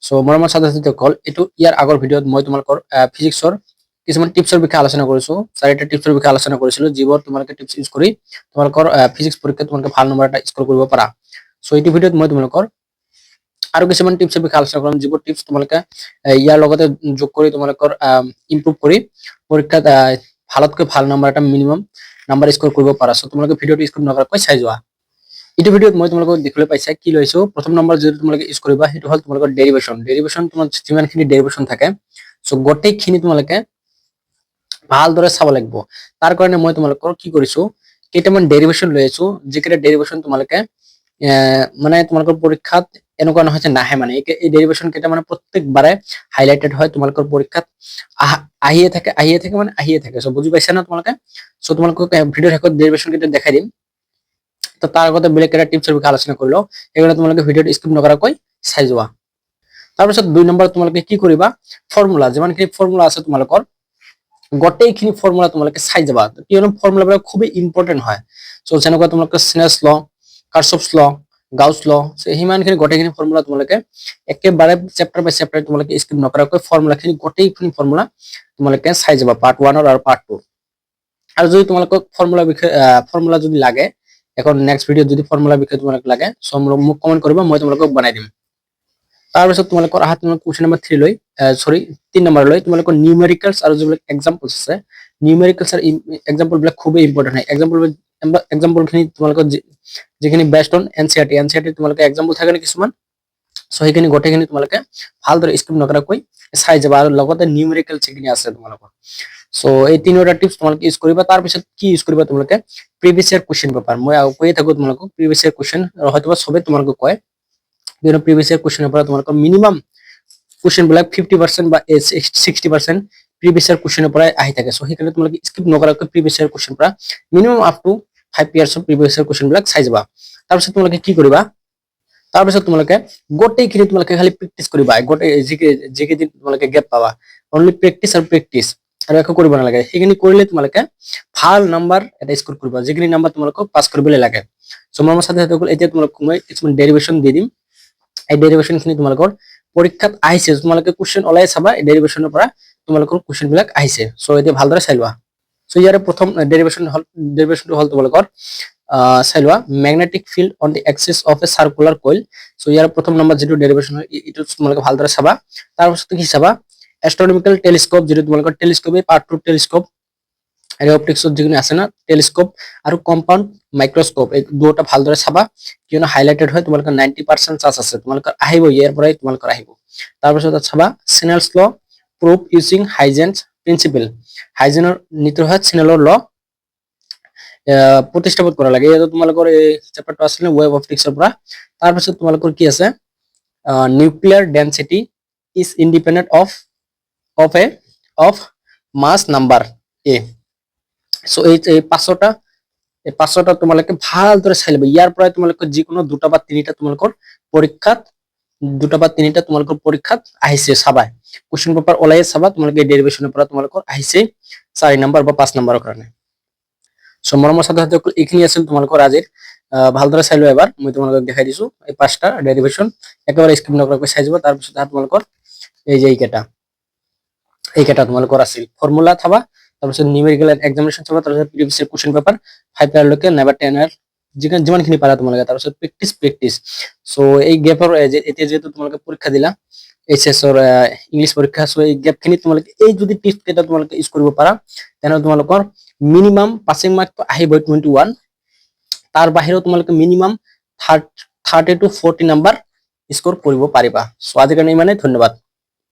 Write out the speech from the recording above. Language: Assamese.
সো মৰমৰ ছাত্ৰ-ছাত্ৰীসকল এইটো ইয়াৰ আগৰ ভিডিঅ'ত মই তোমালোকৰ ফিজিক্সৰ কিছুমান টিপছৰ বিষয়ে আলোচনা কৰিছো। চাৰিটা টিপছৰ বিষয়ে আলোচনা কৰিছিলো যিবোৰ তোমালোকে টিপছ ইউজ কৰি তোমালোকৰ ফিজিক্স পৰীক্ষাত তোমালোকে ভাল নম্বৰ এটা স্ক'ৰ কৰিব পাৰা। সো এইটো ভিডিঅ'ত মই তোমালোকৰ আৰু কিছুমান টিপছৰ বিষয়ে আলোচনা কৰিম যিবোৰ টিপছ তোমালোকে ইয়াৰ লগতে যোগ কৰি তোমালোকৰ ইমপ্ৰুভ কৰি পৰীক্ষাত ভালতকৈ ভাল নম্বৰ এটা মিনিমাম নম্বৰ স্ক'ৰ কৰিব পাৰা। সো তোমালোকে ভিডিঅ'টো স্কিপ নকৰাকৈ চাই যোৱা। এইটো ভিডিঅ'ত মই তোমালোকক দেখিবলৈ পাইছা কি লৈছো। প্ৰথম নম্বৰ যেটো তোমালোকে ইউজ কৰিবা সেইটো হ'ল তোমালোকৰ ডেৰিভেশ্যন তোমাৰ যিমানখিনি ডেৰিভেশ্যন থাকে সো গোটেইখিনি তোমালোকে ভালদৰে চাব লাগিব। তাৰ কাৰণে মই তোমালোকৰ কি কৰিছো কেইটামান ডেৰিভেশ্যন লৈ আছো যিকেইটা ডেৰিভেশ্যন তোমালোকে মানে তোমালোকৰ পৰীক্ষাত এনেকুৱা নহয় যে নাহে মানে এই ডেৰিভেশ্যন কেইটা মানে প্ৰত্যেকবাৰে হাইলাইটেড হয় তোমালোকৰ পৰীক্ষাত আহিয়ে থাকে সো বুজি পাইছা না তোমালোকে। সো তোমালোকক ভিডিঅ'ৰ শেষত ডেৰিভেশ্যন কেইটা দেখাই দিম। তো তাৰ আগতে বেলেগ এটা টিপছৰ বিষয়ে আলোচনা কৰি লওঁ। এইবিলাক তোমালোকে ভিডিঅ'টো স্কিপ নকৰাকৈ চাই যোৱা। তাৰপিছত 2 নম্বৰ তোমালোকে কি কৰিবা ফৰ্মুলা যিমানখিনি ফৰ্মুলা আছে তোমালোকৰ গোটেইখিনি ফৰ্মুলা তোমালোকে চাই যাবা। কিয়নো ফৰ্মুলাবিলাক খুবেই ইম্পৰ্টেণ্ট হয়। সো যেনেকুৱা তোমালোকে স্নেলছ ল, কাৰ্চফছ ল, গাউছ ল, সিমানখিনি গোটেইখিনি ফৰ্মুলা তোমালোকে একেবাৰে চেপ্টাৰ বাই চেপ্টাৰ তোমালোকে স্কিপ নকৰাকৈ ফৰ্মুলাখিনি গোটেইখিনি ফৰ্মুলা তোমালোকে চাই যাবা পাৰ্ট 1 আৰু পাৰ্ট 2। আৰু যদি তোমালোকক ফৰ্মুলা যদি লাগে এখন নেক্সট ভিডিঅ'ত যদি ফৰ্মুলা বিষয়ে তোমালোক লাগে সো মোক কমেন্ট কৰিবা মই তোমালোকক বনাই দিম। তাৰপিছত তোমালোকৰ আহা তোমালোক কুৱেশ্যন নম্বৰ 3 নম্বৰ লৈ তোমালোকৰ নিউমেৰিকেলছ আৰু যিবিলাক এক্সাম্পলছ আছে নিউমেৰিকেলছ আৰু এক্সাম্পল বিলাক খুবেই ইম্পৰ্টেণ্ট হয়। এক্সাম্পলখিনি তোমালোকৰ যিখিনি বেস্ট অন এনচিইআৰটি তোমালোকে এক্সাম্পল থাকে কিছুমান সো সেইখিনি গোটেইখিনি তোমালোকে ভালদৰে স্কিপ নকৰাকৈ চাই যাবা আৰু লগতে নিউমেৰিকেল যিখিনি আছে তোমালোকৰ। সো এই তিনিটা টিপছ তোমালোকে ইউজ কৰিবা। তাৰপিছত কি ইউজ কৰিবা তোমালোকে প্ৰিভিয়াছ ইয়াৰ কুৱেশ্যন পেপাৰ। মই কৈয়ে থাকো তোমালোকক প্ৰিভিয়াছ ইয়াৰ কুৱেশ্যন হয়তো সবে তোমালোকক কয় কিয়নো প্ৰিভিয়াছ ইয়াৰ কুৱেশ্যনৰ পৰা তোমালোকৰ মিনিমাম কুৱেশ্যন বিলাক 50% বা 60% প্ৰিভিয়াছ ইয়াৰ কুৱেশ্যনৰ পৰা আহি থাকে। সো সেইকাৰণে তোমালোকে স্কিপ নকৰাকৈ প্ৰিভিয়াছ ইয়াৰ কুৱেশ্যন পৰা মিনিমাম আপ টু 5 ইয়াৰ্ছৰ প্ৰিভিয়াছ ইয়াৰ কুৱেশ্যন বিলাক চাই যাবা। তাৰপিছত তোমালোকে কি কৰিবা তাৰপিছত তোমালোকে গোটেইখিনি তোমালোকে খালি প্ৰেক্টিছ কৰিবা। গোটেই যিকেইদিন তোমালোকে গেপ পাবা অনলি প্ৰেক্টিছ আৰু একো কৰিব নালাগে। সেইখিনি কৰিলে তোমালোকে ভাল নম্বৰ এটা স্ক'ৰ কৰিবা যিখিনি নম্বৰ তোমালোকক পাছ কৰিবলৈ লাগে। সো মোৰ ছাত্ৰ-ছাত্ৰীসকল এতিয়া তোমালোকক মই কিছুমান ডেৰিভেশ্যন দি দিম। এই ডেৰিভেশ্যনখিনি তোমালোকৰ পৰীক্ষাত আহিছে তোমালোকে কুৱেশ্যন ওলাই চাবা এই ডেৰিভেশ্যনৰ পৰা তোমালোকৰ কুৱেশ্যন বিলাক আহিছে। সো এতিয়া ভালদৰে চাই লোৱা। সো ইয়াৰে প্ৰথম ডেৰিভেশ্যনটো হ'ল তোমালোকৰ চাই লোৱা magnetic field on the axis of a circular coil. So ইয়াৰ প্ৰথম নম্বৰ যেটো ডেৰিভেশ্যন হয় এইটো তোমালোকে ভালদৰে চাবা। তাৰপিছত কি চাবা এষ্ট্ৰনমিকেল টেলিস্কোপ যেটো তোমালোকৰ টেলিস্কোপ পাৰ্ট 2 টেলিস্কোপ আৰু অপটিক্সত যিখিনি আছে না টেলিস্কোপ আৰু কম্পাউণ্ড মাইক্ৰস্কোপ এই দুটা ভালদৰে চাবা কিয়নো হাইলাইটেড হয় তোমালোকৰ 90% চান্স আছে তোমালোকৰ আহিব ইয়াৰ পৰাই তোমালোকৰ আহিব। তাৰপিছত চাবা স্নেলছ ল প্ৰুফ ইউজিং হাইজেনছ প্ৰিন্সিপল। হাইজেনৰ নীতিৰ সহায়ত স্নেলৰ ল প্ৰতিষ্ঠাপিত কৰা লাগে। এইটো তোমালোকৰ এই চেপ্টাৰটো আছিল ৱেব অপটিক্সৰ পৰা। তাৰপিছত তোমালোকৰ কি আছে nuclear density is independent of mass number এ। সো এই পাঁচটা তোমালোকে ভালদৰে চাই ল'বা। ইয়াৰ পৰাই তোমালোকে যিকোনো দুটা বা তিনিটা তোমালোকৰ পৰীক্ষাত আহিছে চাবা। কুৱেশ্যন পেপাৰ ওলাই চাবা তোমালোকে ডেৰিভেশ্যনৰ পৰা তোমালোকৰ আহিছে 4 নম্বৰ বা 5 নম্বৰৰ কাৰণে। সো মৰমৰ ছাত্ৰ-ছাত্ৰীসকল এইখিনি আছিল তোমালোকৰ আজিৰ। ভালদৰে চাই লোৱা এবাৰ মই তোমালোকক দেখাই দিছো এই 5টা ডেৰিভেশ্যন একেবাৰে স্কিপ নকৰাকৈ চাই যাব। তাৰপিছত তোমালোকৰ এই যে এইকেইটা তোমালোকৰ আছিল ফৰ্মুলা চাবা। তাৰপিছত নিউমেৰিকেল এক্সামিনেশ্যন চাবা। তাৰপিছত প্ৰিভিয়াছ ইয়াৰ কুৱেশ্যন পেপাৰ 5 ইয়াৰলৈকে নাইবা 10 ইয়াৰ যিমানখিনি পাৰা তোমালোকে। তাৰপিছত প্ৰেক্টিছ। সো এই গেপৰ এতিয়া যেহেতু তোমালোকে পৰীক্ষা দিলা এইচএছৰ ইংলিছ পৰীক্ষা সো এই গেপখিনি তোমালোকে এই যদি টিপছ কেইটা তোমালোকে ইউজ কৰিব পাৰা তেনেহ'লে তোমালোকৰ মিনিমাম পাছিং মাৰ্কটো আহিব 21। তাৰ বাহিৰেও তোমালোকে মিনিমাম 30 to 40 নম্বৰ স্ক'ৰ কৰিব পাৰিবা। সো আজিৰ কাৰণে ইমানেই। ধন্যবাদ।